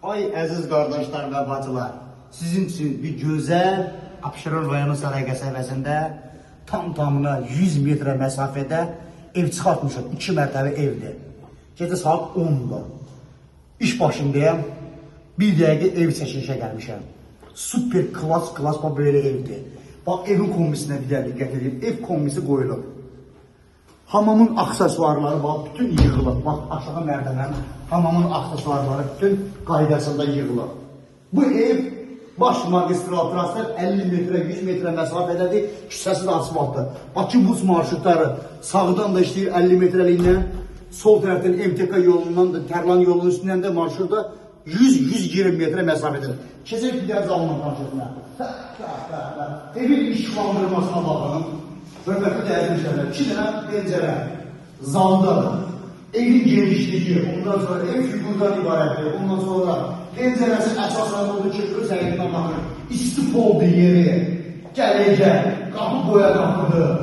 Ay əziz qardaşlar və bacılar, sizin üçün bir gözəl Abşeron rayonu Saray qəsəbəsində tam-tamına 100 metrə məsafədə ev çıxartmışam. 2 mərtəbə evdir. Gecə saat 10'da. İş başındayım. Bir dəqiqə ev çəkilişə gəlmişəm. Super klas bax böyle evdir. Bax evin kombisinə bir dəqiqə gətirdim. Ev kombisi qoyulub. Hamamın aksesuarları bax bütün yığılıb. Bax aşağı mərdəbənin hamamın aksesuarları bütün qaydasında yığılıb. Bu ev baş magistral transfer 50 metrə 100 metrə məsafədədir. Küçəsi də asfaltdır. Bakı bus marşrutları sağdan da işləyir 50 metrəliyindən. Sol tərəfdən MTK yolundan da Tərlan yolunun üstündən də marşrutda 100-120 metrə məsafədədir. Keçək bir dəqiqə alma marşrutuna. Evin işıqlandırmasına baxın. Hörmətli dəyərli müşahidələr, 2 dənə pəncərə zaldadır. Evin genişliyi, ondan sonra ev figurdan ibarətdir. Ondan sonra pəncərəsi əsasən olduğu ki, öz əyindən baxır. İstif oldu yeri, gələcək, qapı boya qapıdır.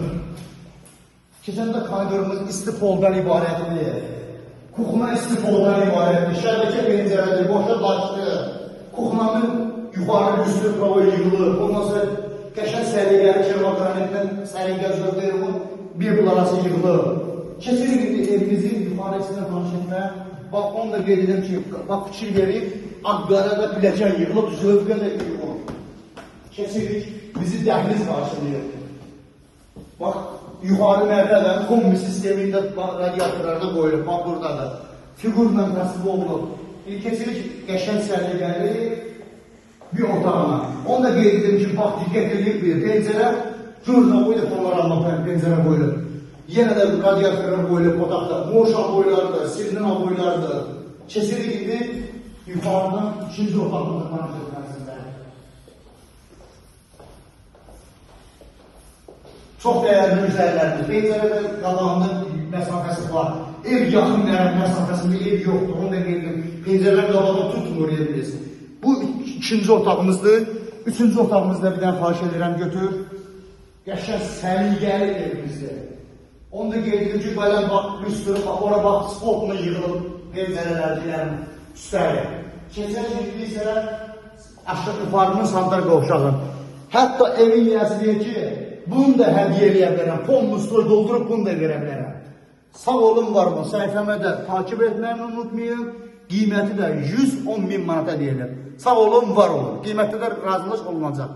Keçəndə koridorumuz istifoldan ibarətdir. Kuxuna istifoldan ibarətdir. Şəbəkə pəncərədir, boşa daşdır. Kuxunanın yuxarı üstü prava yığılır. Ondan sonra qəşən səliqəli kervatanətdən səliqə zövdəyirəm, bir bul arası yığılır. Keçirik evimizin yuxarı içində tanışında. Bax, onu da qeyd edirəm ki, bax, fikir verib, Ağqara da biləcən yığılıb, zövqə də yığılıb. Keçirik, bizi dəhliz qarşılayır. Bax, yuxarı mərtəbə kombi sistemində radiatorlarda qoyulub, bax buradadır. Figurla təsvib olunub. Keçirik, qəşən səliqəli bir otağına. Onu da qeyd edim ki, bax, diqqət edib bir pəncərə, görünə qoyulub, onlar almaq pəncərə qoyulub. Yenə də radiatorlar qoyulub otaqda, moşan boylardır, sirlina boylardır. Keçirik indi yuxarıdan ikinci otaqda tanışdırmasında. Çox dəyərli müştərilərdir. Pəncərədə qabağında məsafəsi var. Ev yaxın məsafəsində ev yoxdur. Onu da qeyd edim. Pəncərələr qabağında tutmur evimiz. Bu ikinci otağımızdır. Üçüncü otağımızda bir dənə xahiş edirəm götür. Qəşəng səliqəli evimizdir. Onu da qeyd edim ki, belə bax, üstürü, ora bax, spotla yığılıb pəncərələrdilərin üstəri. Keçən şəkildə isə aşağı yuxarının sandal qovşağın. Hətta evin yiyəsi deyir ki, bunu da hədiyyə eləyə bilərəm, pon musluğu doldurub bunu da verə bilərəm. Sağ olun, var mı? Səhifəmə də takip etməyini unutmayın. Qiyməti də 110.000 manata deyilir. Sağ olun, var olun. Qiymətdə də razılıq olunacaq.